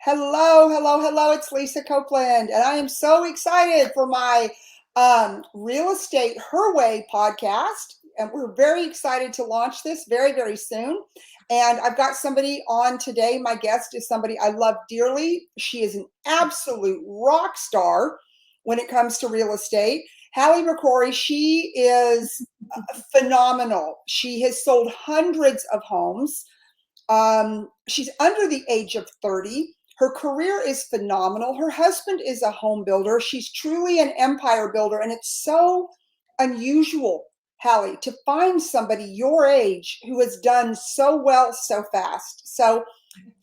Hello, hello, hello. It's Lisa Copeland, and I am so excited for my Real Estate Her Way podcast. And we're very excited to launch this very, very soon. And I've got somebody on today. My guest is somebody I love dearly. She is an absolute rock star when it comes to real estate. Halle McCrory, she is phenomenal. She has sold hundreds of homes. She's under the age of 30. Her career is phenomenal. Her husband is a home builder. She's truly an empire builder. And it's so unusual, Halle, to find somebody your age who has done so well so fast. So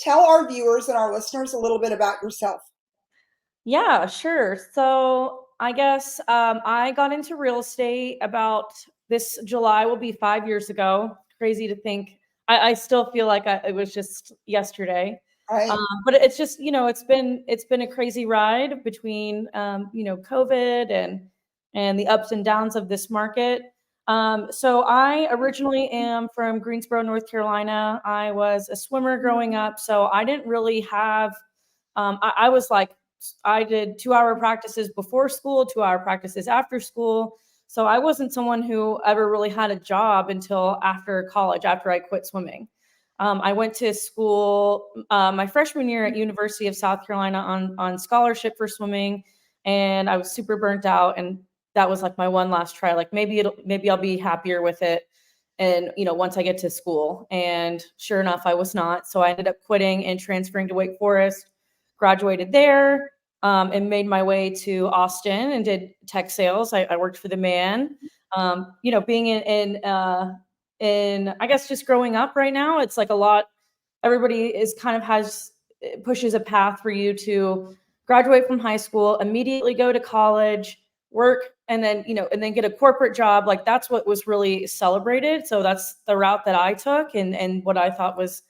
tell our viewers and our listeners a little bit about yourself. Yeah, sure. So I guess I got into real estate about this July will be 5 years ago. Crazy to think. I still feel like it was just yesterday. Right? But it's just it's been a crazy ride between COVID and the ups and downs of this market. So I originally am from Greensboro, North Carolina. I was a swimmer growing up, so I didn't really have. I was like I did 2-hour practices before school, 2-hour practices after school. So I wasn't someone who ever really had a job until after college, after I quit swimming. I went to school my freshman year at University of South Carolina on scholarship for swimming, and I was super burnt out. And that was like my one last try. Like maybe I'll be happier with it, and once I get to school. And sure enough, I was not. So I ended up quitting and transferring to Wake Forest. Graduated there, and made my way to Austin and did tech sales. I worked for the man. Being in I guess just growing up right now, it's like a lot. Everybody is kind of pushes a path for you to graduate from high school, immediately go to college, work, and then get a corporate job. Like that's what was really celebrated. So that's the route that I took, and what I thought was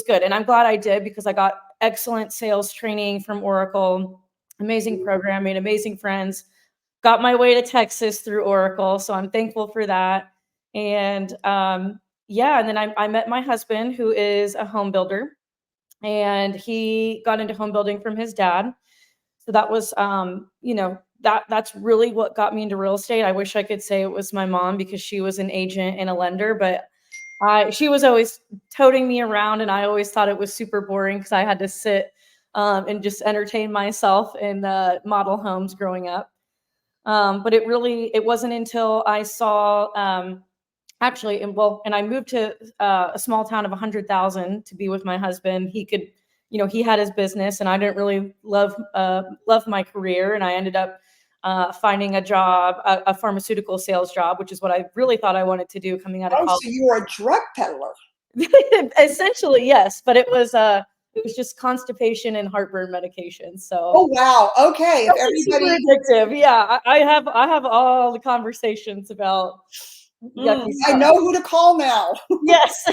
good. And I'm glad I did, because I got excellent sales training from Oracle, amazing program, made amazing friends, got my way to Texas through Oracle. So I'm thankful for that. And yeah, and then I met my husband, who is a home builder, and he got into home building from his dad. So that was, that's really what got me into real estate. I wish I could say it was my mom, because she was an agent and a lender, but she was always toting me around, and I always thought it was super boring because I had to sit and just entertain myself in model homes growing up. But it wasn't until I saw and I moved to a small town of 100,000 to be with my husband. He could, he had his business, and I didn't really love my career, and I ended up finding a job, a pharmaceutical sales job, which is what I really thought I wanted to do coming out of Oh, college. so you were a drug peddler. Essentially, yes, but it was just constipation and heartburn medication. So Oh, wow. Okay. If super everybody, addictive. Yeah, I have all the conversations about yucky I stuff. know who to call now. Yes,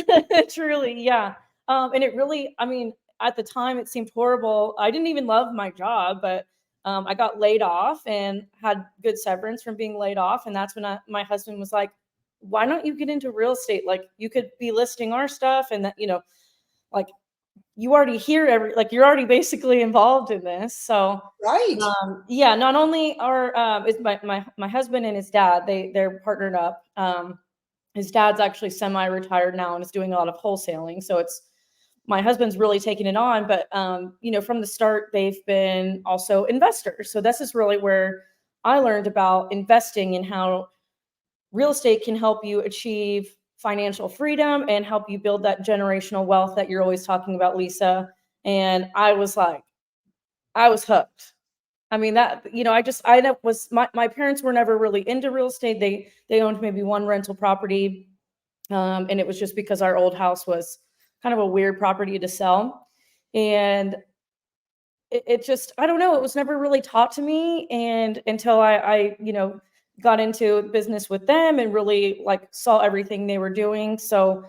truly, yeah. And it really, I mean, at the time it seemed horrible. I didn't even love my job, but I got laid off and had good severance from being laid off. And that's when my husband was like, "Why don't you get into real estate? Like, you could be listing our stuff, and that, like you already hear like you're already basically involved in this." So Right. yeah, not only are is my husband and his dad, they're partnered up. His dad's actually semi-retired now and is doing a lot of wholesaling. So it's my husband's really taking it on, but from the start, they've been also investors. So this is really where I learned about investing and how real estate can help you achieve financial freedom and help you build that generational wealth that you're always talking about, Lisa. And I was like, I was hooked. I mean, that, my parents were never really into real estate. They owned maybe one rental property. And it was just because our old house was kind of a weird property to sell. And it just, I don't know, it was never really taught to me. And until I got into business with them and really like saw everything they were doing. So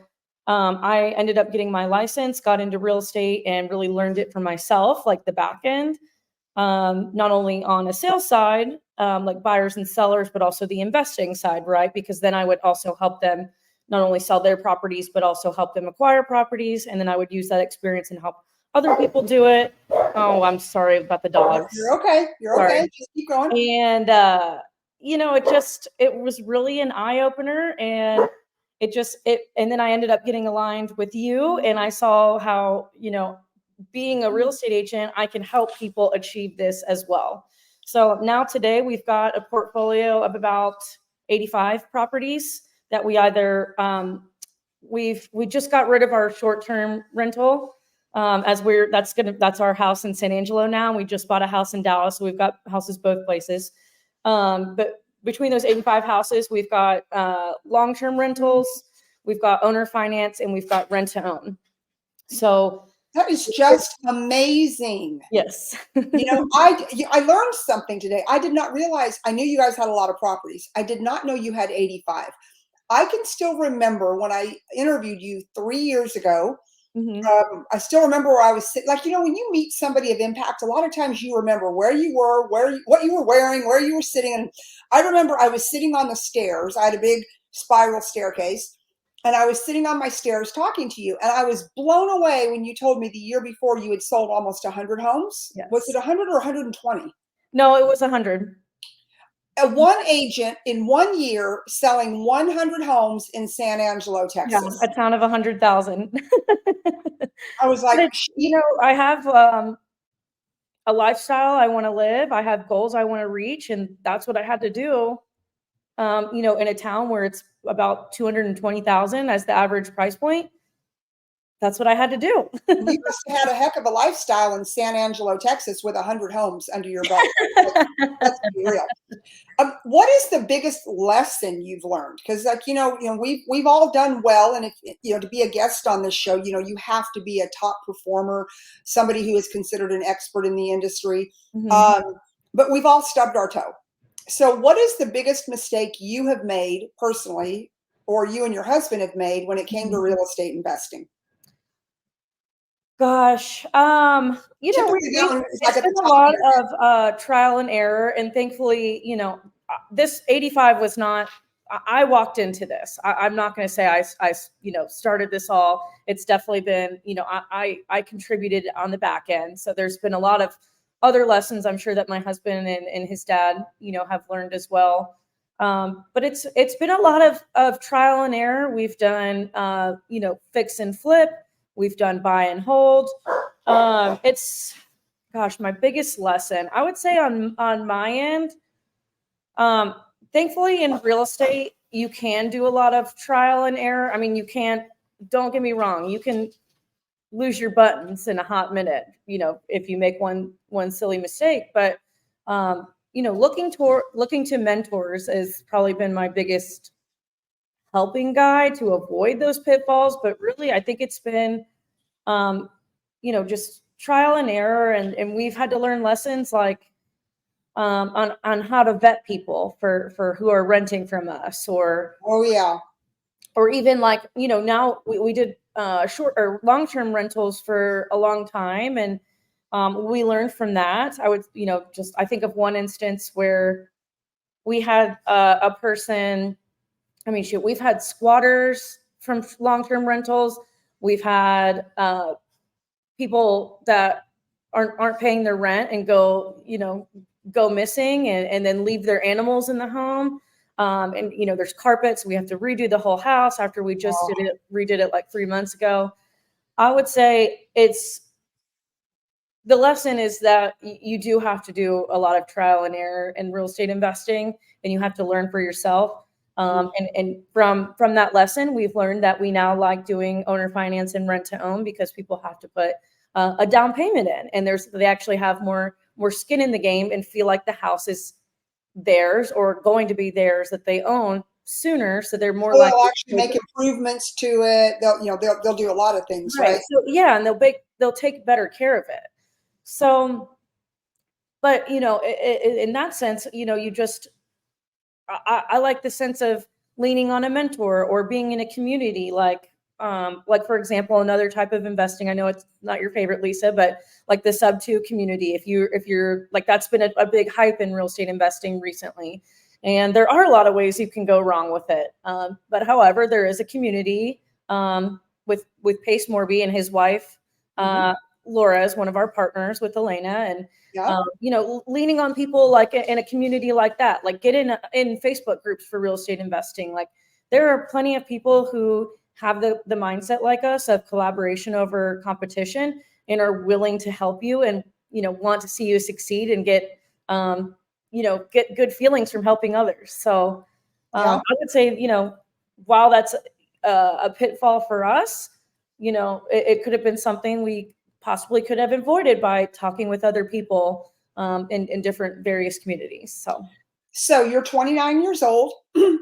I ended up getting my license, got into real estate, and really learned it for myself, like the back end, not only on a sales side, like buyers and sellers, but also the investing side, right? Because then I would also help them not only sell their properties, but also help them acquire properties. And then I would use that experience and help other people do it. Oh, I'm sorry about the dogs. You're okay. You're Sorry. okay. Just keep going. And it was really an eye opener, and and then I ended up getting aligned with you, and I saw how, being a real estate agent, I can help people achieve this as well. So now today we've got a portfolio of about 85 properties that we either we just got rid of our short-term rental, that's our house in San Angelo now. We just bought a house in Dallas, so we've got houses both places. But between those 85 houses, we've got long-term rentals, we've got owner finance, and we've got rent to own. So that is just amazing. Yes. I learned something today. I did not realize. I knew you guys had a lot of properties. I did not know you had 85. I can still remember when I interviewed you 3 years ago. Mm-hmm. I still remember where I was sitting. Like, when you meet somebody of impact, a lot of times you remember where you were, what you were wearing, where you were sitting. And I remember I was sitting on the stairs. I had a big spiral staircase, and I was sitting on my stairs talking to you. And I was blown away when you told me the year before you had sold almost 100 homes. Yes. Was it 100 or 120? No, it was 100. One agent in 1 year selling 100 homes in San Angelo, Texas. Yeah, a town of 100,000. I was like, I have a lifestyle I want to live. I have goals I want to reach, and that's what I had to do. In a town where it's about 220,000 as the average price point. That's what I had to do. You must have had a heck of a lifestyle in San Angelo, Texas, with 100 homes under your belt. Let's be real. What is the biggest lesson you've learned? Because, we've all done well, and to be a guest on this show, you have to be a top performer, somebody who is considered an expert in the industry. Mm-hmm. But we've all stubbed our toe. So, what is the biggest mistake you have made personally, or you and your husband have made when it came to real estate investing? Gosh, it's been a lot of trial and error, and thankfully, this 85 was not. I walked into this. I'm not going to say I started this all. It's definitely been, I contributed on the back end. So there's been a lot of other lessons I'm sure that my husband and his dad, have learned as well. But it's been a lot of trial and error. We've done, fix and flip. We've done buy and hold. My biggest lesson, I would say on my end, thankfully in real estate, you can do a lot of trial and error. I mean, don't get me wrong, you can lose your buttons in a hot minute, if you make one silly mistake. But, looking to mentors has probably been my biggest helping guide to avoid those pitfalls. But really, I think it's been, just trial and error. And we've had to learn lessons like on how to vet people for who are renting from us, or even like, now we did short or long-term rentals for a long time. And we learned from that. I think of one instance where we had a person. I mean, we've had squatters from long-term rentals. We've had people that aren't paying their rent and go missing and then leave their animals in the home. And there's carpets. We have to redo the whole house after we just redid it like 3 months ago. I would say the lesson is that you do have to do a lot of trial and error in real estate investing, and you have to learn for yourself. And from that lesson, we've learned that we now like doing owner finance and rent to own, because people have to put a down payment in, and they actually have more skin in the game and feel like the house is theirs or going to be theirs, that they own sooner. So they're more likely they'll actually make improvements to it. They'll do a lot of things, right? So and they'll take better care of it. So, but in that sense, you just. I like the sense of leaning on a mentor or being in a community, like for example, another type of investing. I know it's not your favorite, Lisa, but like the sub-2 community. If you're like, that's been a big hype in real estate investing recently, and there are a lot of ways you can go wrong with it. But however, there is a community with Pace Morby and his wife, Laura as one of our partners with Elena, and Yeah. leaning on people like in a community like that, like get in Facebook groups for real estate investing. Like there are plenty of people who have the mindset like us of collaboration over competition and are willing to help you and want to see you succeed and get get good feelings from helping others. So Yeah. I would say, while that's a pitfall for us, it could have been something we possibly could have avoided by talking with other people in different various communities. So you're 29 years old, and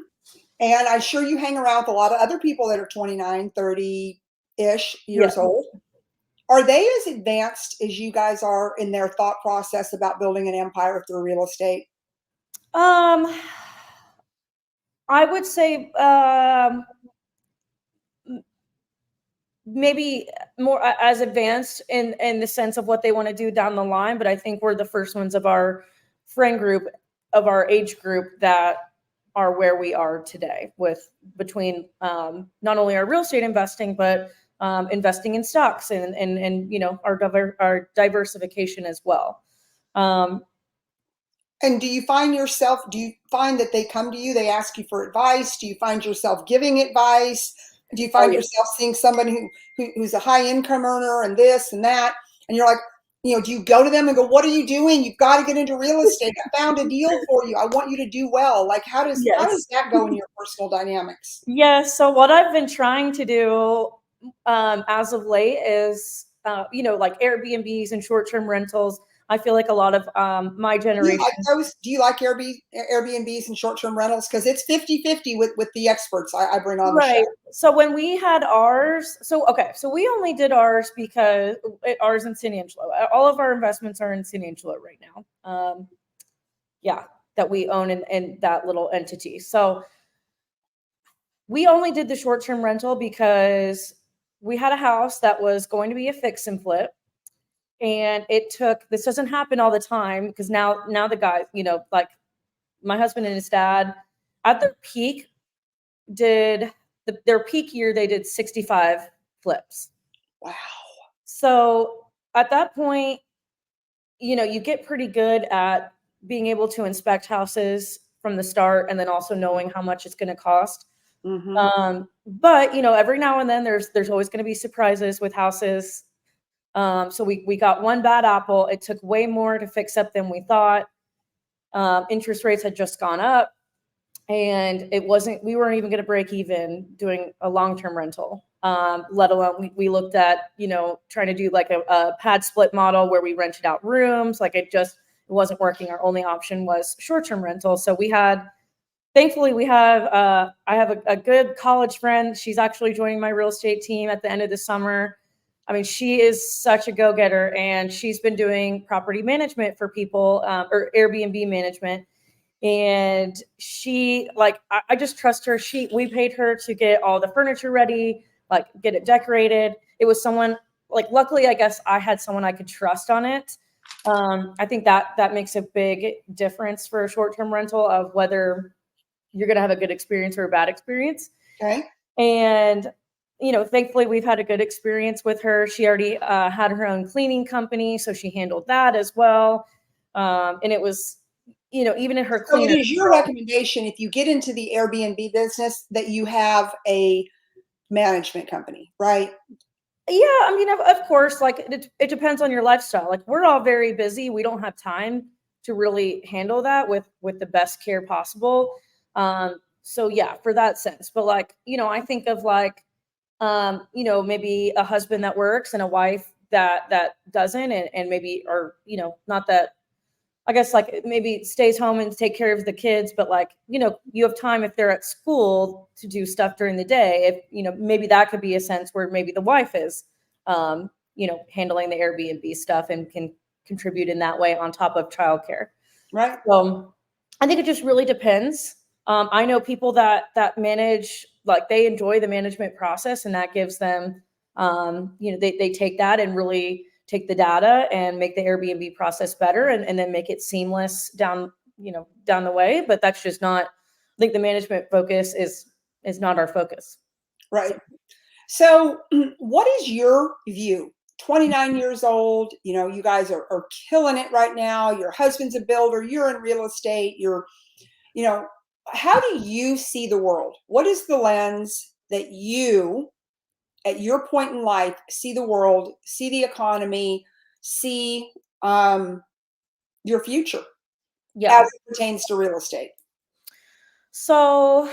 I'm sure you hang around with a lot of other people that are 29, 30-ish yeah. years old. Are they as advanced as you guys are in their thought process about building an empire through real estate? Um, I would say maybe more as advanced in the sense of what they want to do down the line, but I think we're the first ones of our friend group, of our age group, that are where we are today, with between not only our real estate investing, but investing in stocks and our diversification as well. And do you find that they come to you, they ask you for advice? Do you find yourself giving advice? Do you Oh find yeah. yourself seeing somebody who's a high income earner and this and that? And you're like, do you go to them and go, what are you doing? You've got to get into real estate. I found a deal for you. I want you to do well. Like, how does Yes. that go in your personal dynamics? Yes. So what I've been trying to do as of late is, like Airbnbs and short-term rentals. I feel like a lot of my Do you like generation. those? Do you like Airbnbs and short-term rentals? Because it's 50-50 with the experts I bring on the show. Right. So when we had ours, so we only did ours because ours in San Angelo. All of our investments are in San Angelo right now. Yeah, that we own in that little entity. So we only did the short-term rental because we had a house that was going to be a fix and flip. And this doesn't happen all the time, because now the guys, like my husband and his dad, at their peak, did their peak year, they did 65 flips. Wow. So at that point, you get pretty good at being able to inspect houses from the start, and then also knowing how much it's going to cost. But every now and then there's always going to be surprises with houses. So we got one bad apple. It took way more to fix up than we thought. Interest rates had just gone up, and we weren't even going to break even doing a long-term rental. Let alone we looked at, trying to do like a pad split model where we rented out rooms. Like it wasn't working. Our only option was short-term rental. So thankfully we have, I have a good college friend. She's actually joining my real estate team at the end of the summer. I mean, she is such a go-getter, and she's been doing property management for people, or Airbnb management. And she, like, I just trust her. We paid her to get all the furniture ready, like get it decorated. It was someone, like, luckily, I guess I had someone I could trust on it. I think that makes a big difference for a short-term rental, of whether you're going to have a good experience or a bad experience. Okay. And thankfully we've had a good experience with her. She already had her own cleaning company, so she handled that as well. And it was, even in her So it cleaner. is your recommendation, if you get into the Airbnb business, that you have a management company, right? Yeah, I mean, of course, like it depends on your lifestyle. Like we're all very busy. We don't have time to really handle that with the best care possible. So yeah, for that sense. But like, I think of like, maybe a husband that works and a wife that doesn't, and maybe, or not that, I guess, like maybe stays home and take care of the kids, but like, you have time if they're at school to do stuff during the day. If, maybe that could be a sense where maybe the wife is, handling the Airbnb stuff and can contribute in that way on top of childcare. Right. So I think it just really depends. I know people that manage, like they enjoy the management process, and that gives them, they take that and really take the data and make the Airbnb process better, and then make it seamless down the way. But that's just not, I think the management focus is not our focus. Right. So what is your view 29 years old. You guys are killing it right now. Your husband's a builder. You're in real estate. You know, how do you see the world? What is the lens that you, at your point in life, see the world, see the economy, see your future Yeah. as it pertains to real estate? So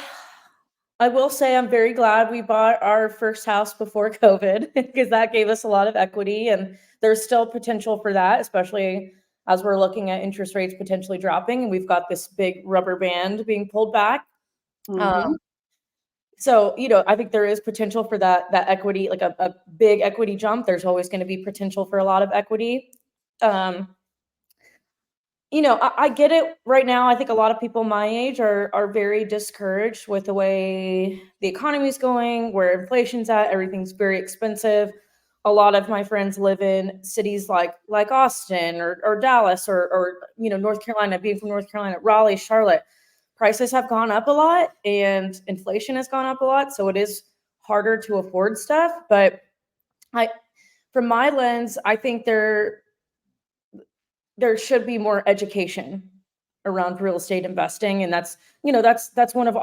I will say I'm very glad we bought our first house before COVID because that gave us a lot of equity, and there's still potential for that, especially as we're looking at interest rates potentially dropping and we've got this big rubber band being pulled back. Mm-hmm. Um, so, I think there is potential for that equity, like a big equity jump. There's always going to be potential for a lot of equity. Um, I get it right now. I think a lot of people my age are very discouraged with the way the economy's going, where inflation's at, everything's very expensive. A lot of my friends live in cities like Austin or Dallas or North Carolina, being from North Carolina, Raleigh, Charlotte. Prices have gone up a lot and inflation has gone up a lot. So it is harder to afford stuff. But I from my lens, I think there should be more education around real estate investing, and that's one of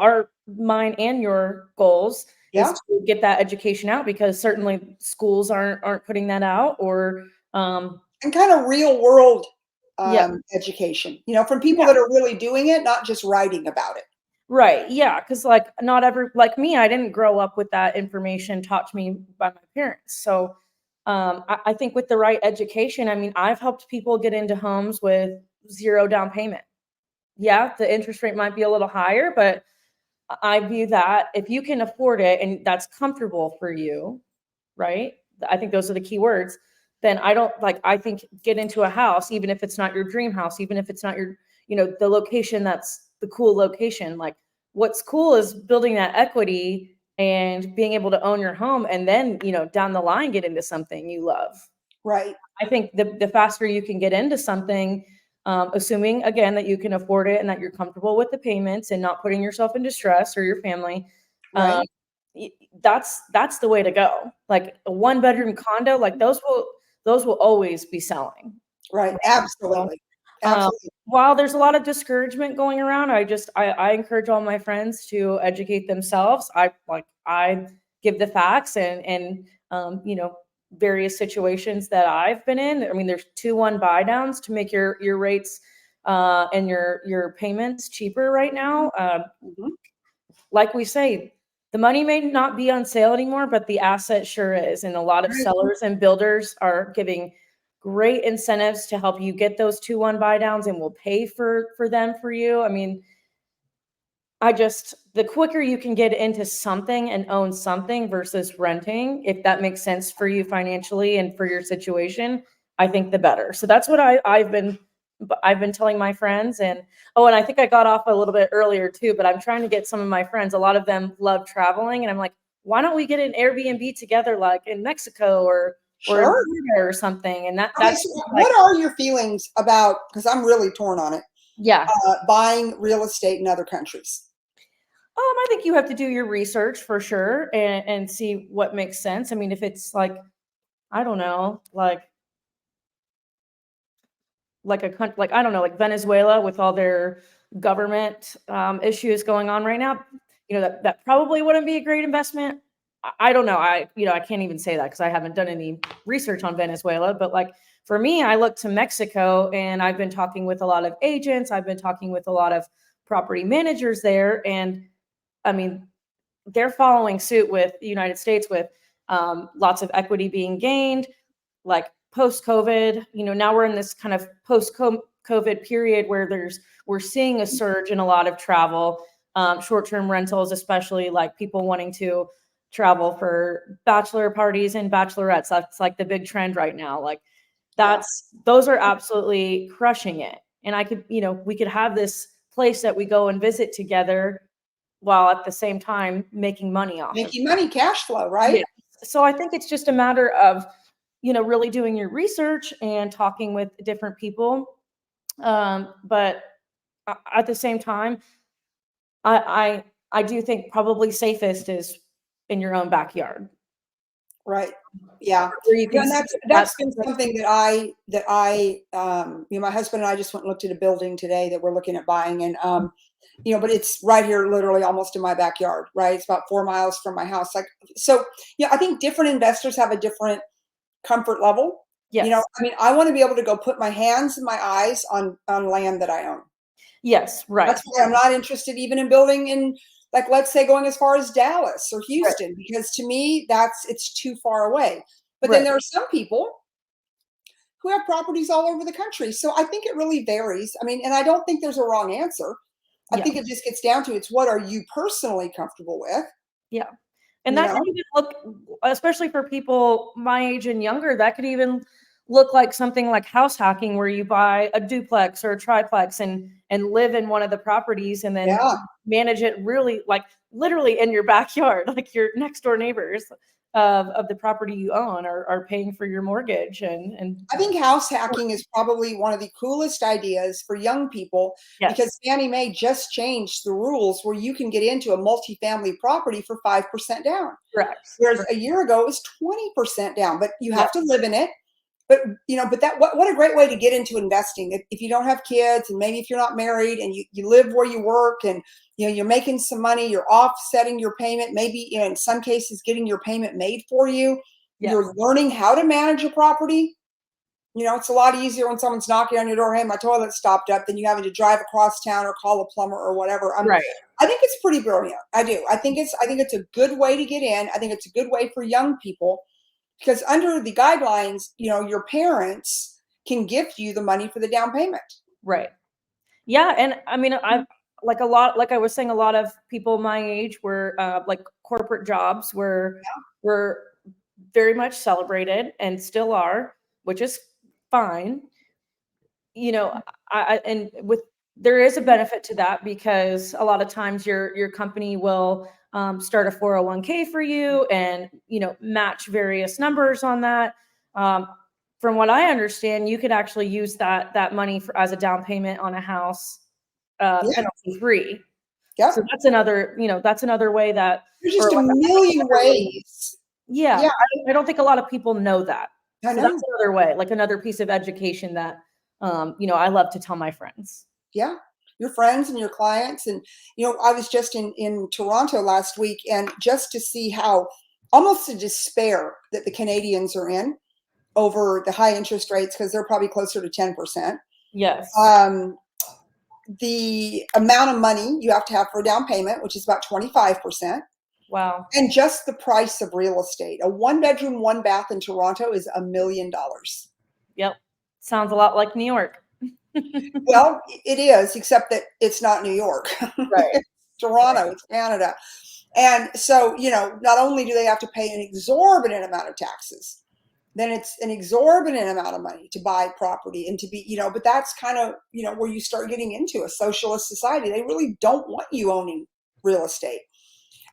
mine and your goals, is Yeah. to get that education out, because certainly schools aren't putting that out, or And kind of real world yeah, education, from people yeah, that are really doing it, not just writing about it. right, yeah, because like not every like me, I didn't grow up with that information taught to me by my parents. So I think with the right education, I mean, I've helped people get into homes with zero down payment. Yeah, the interest rate might be a little higher, but I view that if you can afford it and that's comfortable for you, right? I think those are the key words. Then I think get into a house, even if it's not your dream house, even if it's not the location that's the cool location. Like, what's cool is building that equity and being able to own your home, and then, down the line, get into something you love. Right. I think the faster you can get into something, assuming again that you can afford it and that you're comfortable with the payments and not putting yourself into stress or your family, um, Right. that's the way to go. Like a one bedroom condo, like those will always be selling. Right. Right? So, Absolutely. um, Absolutely. while there's a lot of discouragement going around, I encourage all my friends to educate themselves. I give the facts and various situations that I've been in. I mean, there's 2-1 buy downs to make your rates and your payments cheaper right now. Mhm. Like we say, the money may not be on sale anymore, but the asset sure is. And a lot of Right. sellers and builders are giving great incentives to help you get those 2-1 buy downs, and will pay for them for you. I mean, the quicker you can get into something and own something versus renting, if that makes sense for you financially and for your situation, I think the better. So that's what I've been telling my friends. And and I think I got off a little bit earlier too, but I'm trying to get some of my friends, a lot of them love traveling, and I'm like, why don't we get an Airbnb together, like in Mexico or in Sure. Florida or something? And Okay. that's So, like, what are your feelings about? Because I'm really torn on it. yeah. Buying real estate in other countries. I think you have to do your research for sure, and see what makes sense. I mean, if it's like, I don't know, like a country, like, I don't know, like Venezuela with all their government issues going on right now, that probably wouldn't be a great investment. I don't know. I can't even say that because I haven't done any research on Venezuela. But like for me, I look to Mexico, and I've been talking with a lot of agents. I've been talking with a lot of property managers there, and I mean, they're following suit with the United States, with lots of equity being gained, like post COVID. Now we're in this kind of post COVID period where we're seeing a surge in a lot of travel, short term rentals, especially like people wanting to travel for bachelor parties and bachelorettes. That's like the big trend right now. Like Yeah. those are absolutely crushing it. And we could have this place that we go and visit together while at the same time making money off of Making money, cash flow, it. Yeah. right? So I think it's just a matter of, really doing your research and talking with different people. But at the same time, I do think probably safest is in your own backyard. Right. Yeah. where you can And see that's been something that I my husband and I just went and looked at a building today that we're looking at buying, and but it's right here, literally almost in my backyard, right? It's about 4 miles from my house. Like, so, I think different investors have a different comfort level. Yes. I mean, I want to be able to go put my hands and my eyes on land that I own. Yes, right. That's why I'm not interested even in building in, like, let's say, going as far as Dallas or Right. Houston, because to me, it's too far away. But then Right. there are some people who have properties all over the country. So I think it really varies. I mean, and I don't think there's a wrong answer. I Yeah. think it just gets down to, it's what are you personally comfortable with? Yeah. And You that know? could even look, especially for people my age and younger, that could even look like something like house hacking, where you buy a duplex or a triplex and live in one of the properties and then Yeah. manage it really, like, literally in your backyard, like your next door neighbors of the property you own are paying for your mortgage and I think house hacking is probably one of the coolest ideas for young people, yes, because Fannie Mae just changed the rules where you can get into a multifamily property for 5% down. correct. Whereas a year ago it was 20% down, but you Yeah, have to live in it. But but that what a great way to get into investing. If you don't have kids, and maybe if you're not married and you live where you work, and you're making some money, you're offsetting your payment, maybe in some cases getting your payment made for you. yes, You're learning how to manage a property. It's a lot easier when someone's knocking on your door, hey, my toilet stopped up, than you having to drive across town or call a plumber or whatever. right, I think it's pretty brilliant. I do. I think it's a good way to get in. I think it's a good way for young people, because under the guidelines, your parents can gift you the money for the down payment. right. Yeah, and I mean, I've like I was saying, a lot of people my age were like corporate jobs were very much celebrated and still are, which is fine. You know, and with there is a benefit to that, because a lot of times your company will start a 401k for you and match various numbers on that. Um, from what I understand, you could actually use that money as a down payment on a house, Yeah. penalty free. So Yep. that's another way that, There's or just a like, million ways. yeah, Yeah, I don't think a lot of people know that. I So that's know. another way, like another piece of education that I love to tell my friends. Yeah. Your friends and your clients. And, I was just in Toronto last week, and just to see how almost the despair that the Canadians are in over the high interest rates, because they're probably closer to 10%. Yes. Um, the amount of money you have to have for a down payment, which is about 25%, Wow. and just the price of real estate. A one bedroom, one bath in Toronto is $1 million. Yep. Sounds a lot like New York. Well, it is, except that it's not New York. Right. It's Toronto, it's Canada. And so, not only do they have to pay an exorbitant amount of taxes, then it's an exorbitant amount of money to buy property and to be, but that's kind of, where you start getting into a socialist society. They really don't want you owning real estate.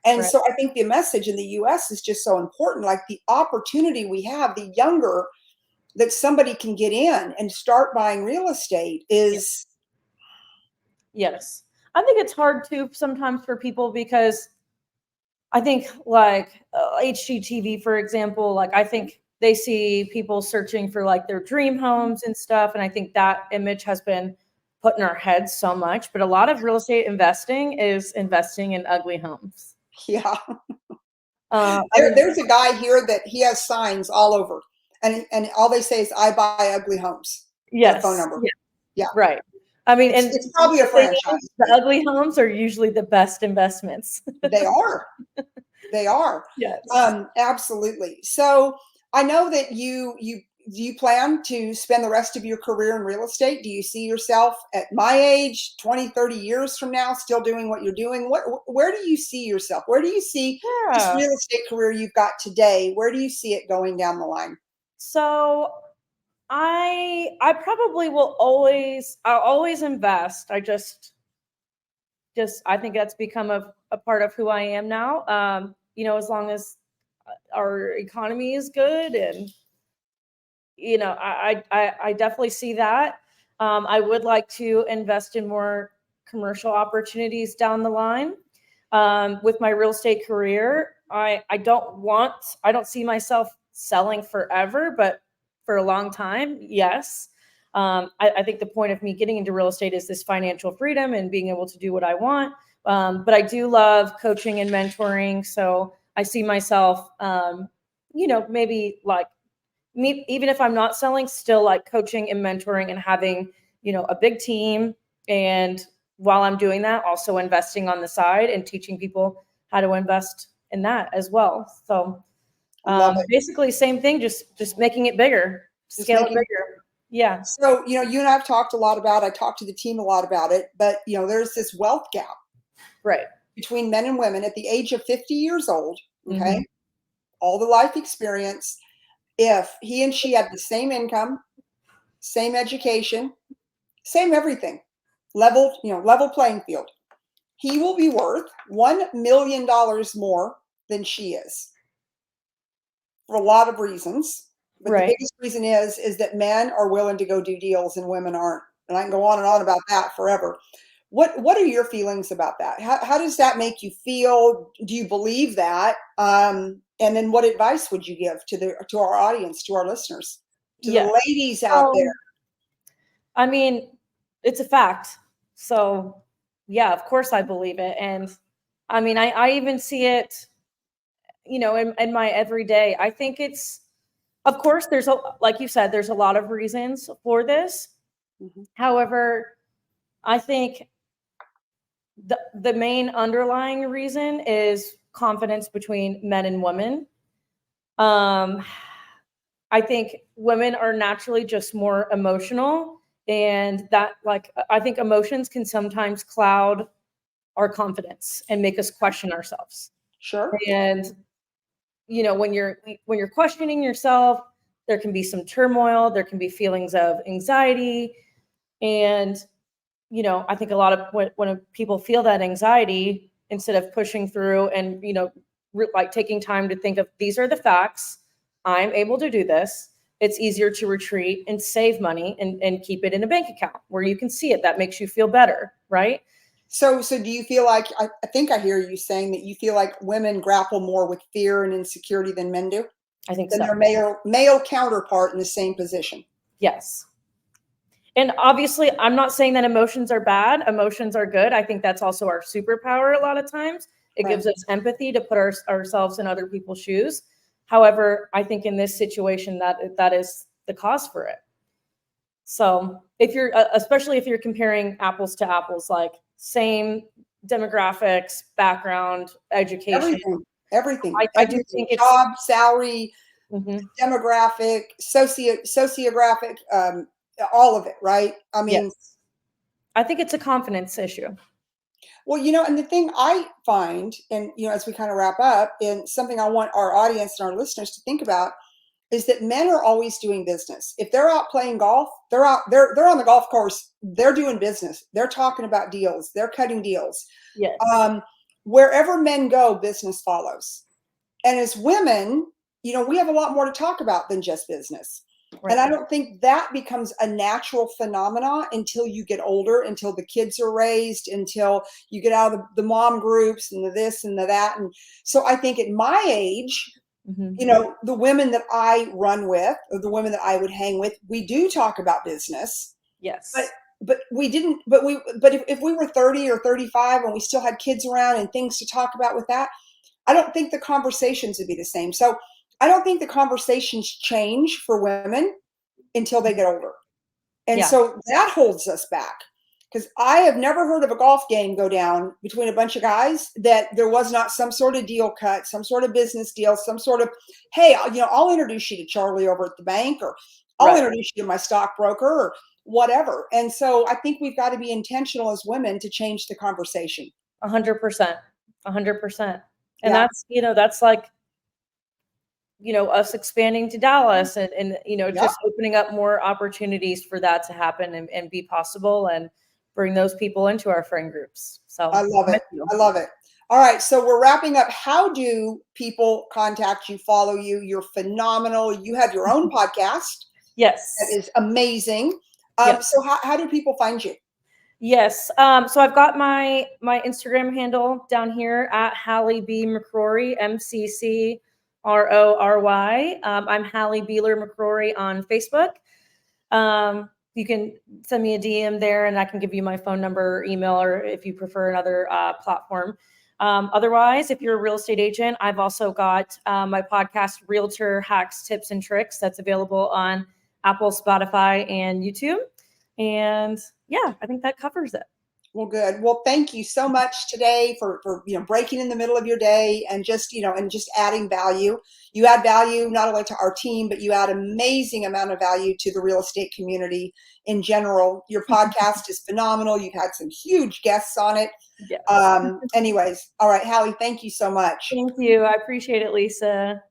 And Right. so I think the message in the US is just so important. Like, the opportunity we have, the younger that somebody can get in and start buying real estate is, Yes. I think it's hard too sometimes for people, because I think, like, HGTV, for example, like, I think they see people searching for like their dream homes and stuff. And I think that image has been put in our heads so much. But a lot of real estate investing is investing in ugly homes. yeah. I mean, There's a guy here that he has signs all over, and all they say is, I buy ugly homes, and a phone yes. number. Yeah, Yeah. right. I mean, and It's probably a the thing is, franchise. the ugly homes are usually the best investments. They are. They are. Yes. Absolutely. So I know that do you plan to spend the rest of your career in real estate? Do you see yourself at my age, 20, 30 years from now, still doing what you're doing? Where do you see yourself? Where do you see this Yeah. real estate career you've got today? Where do you see it going down the line? So I probably I'll always invest. I just I think that's become a part of who I am now. As long as our economy is good, and I definitely see that. I would like to invest in more commercial opportunities down the line. With my real estate career, I don't see myself selling forever, but for a long time, yes. I think the point of me getting into real estate is this financial freedom and being able to do what I want. But I do love coaching and mentoring. So I see myself, maybe like me, even if I'm not selling, still like coaching and mentoring and having, a big team. And while I'm doing that, also investing on the side and teaching people how to invest in that as well. So Love it. basically same thing, just making it bigger, Just scale it making bigger. Yeah. So, you and I've talked a lot about, I talked to the team a lot about it, but there's this wealth gap Right. between men and women at the age of 50 years old, okay? Mm-hmm. All the life experience. If he and she had the same income, same education, same everything, level playing field, he will be worth $1 million more than she is for a lot of reasons. But the Right. biggest reason is that men are willing to go do deals and women aren't. And I can go on and on about that forever. What are your feelings about that? How does that make you feel? Do you believe that? And then what advice would you give to our audience, to our listeners, to the Yeah. ladies out there? So, I mean, it's a fact. So, yeah, of course I believe it. And I mean, I even see it, in my everyday. I think it's, of course, like you said, there's a lot of reasons for this. Mhm. However, I think the main underlying reason is confidence between men and women. Um, I think women are naturally just more emotional, and that, like, I think emotions can sometimes cloud our confidence and make us question ourselves. Sure. And when you're questioning yourself, there can be some turmoil, there can be feelings of anxiety, and I think a lot of when people feel that anxiety, instead of pushing through and like taking time to think of, these are the facts, I'm able to do this, it's easier to retreat and save money and keep it in a bank account where you can see it. That makes you feel better, right? So do you feel like, I think I hear you saying that you feel like women grapple more with fear and insecurity than men do, I think than so. their male counterpart in the same position? Yes. And obviously, I'm not saying that emotions are bad. Emotions are good. I think that's also our superpower a lot of times. It Right. gives us empathy to put ourselves in other people's shoes. However, I think in this situation that is the cause for it. So if you're, especially if you're comparing apples to apples, like same demographics, background, education, I do Everything, think it's, job, salary, mhm, demographic, sociographic, all of it, right? I mean, yes, I think it's a confidence issue. well, and the thing I find, and as we kind of wrap up, and something I want our audience and our listeners to think about, is that men are always doing business. If they're out playing golf, they're on the golf course, they're doing business. They're talking about deals, they're cutting deals. Yes, Um, Wherever men go, business follows. And as women, we have a lot more to talk about than just business. And right, I don't think that becomes a natural phenomena until you get older, until the kids are raised, until you get out of the mom groups and the this and the that. And so I think at my age, mhm, the women that I run with, or the women that I would hang with, we do talk about business, but yes, we didn't, but if we were 30 or 35 and we still had kids around and things to talk about with that, I don't think the conversations would be the same. So I don't think the conversations change for women until they get older. And yeah, so that holds us back, because I have never heard of a golf game go down between a bunch of guys that there was not some sort of deal cut, some sort of business deal, some sort of, hey, I'll introduce you to Charlie over at the bank, or I'll right. introduce you to my stockbroker, or whatever. And so I think we've got to be intentional as women to change the conversation. 100%, 100%. And Yeah. that's like, us expanding to Dallas and Yeah. just opening up more opportunities for that to happen and be possible and bring those people into our friend groups. So I love I'm it. with you. I love it. All right. So we're wrapping up. How do people contact you, follow you? You're phenomenal. You have your own podcast that Yes. is amazing. Yes. So how do people find you? Yes. So I've got my Instagram handle down here at Halle B McCrory, MCC. McCrory. I'm Halle McCrory on Facebook. You can send me a DM there and I can give you my phone number or email, or if you prefer another platform. Otherwise, if you're a real estate agent, I've also got my podcast, Realtor Hacks, Tips, and Tricks, that's available on Apple, Spotify, and YouTube. And yeah, I think that covers it. Well, good. Well, thank you so much today for breaking in the middle of your day and just adding value. You add value not only to our team, but you add amazing amount of value to the real estate community in general. Your podcast is phenomenal. You've had some huge guests on it. Yes. Anyways, all right, Halle, thank you so much. Thank you. I appreciate it, Lisa.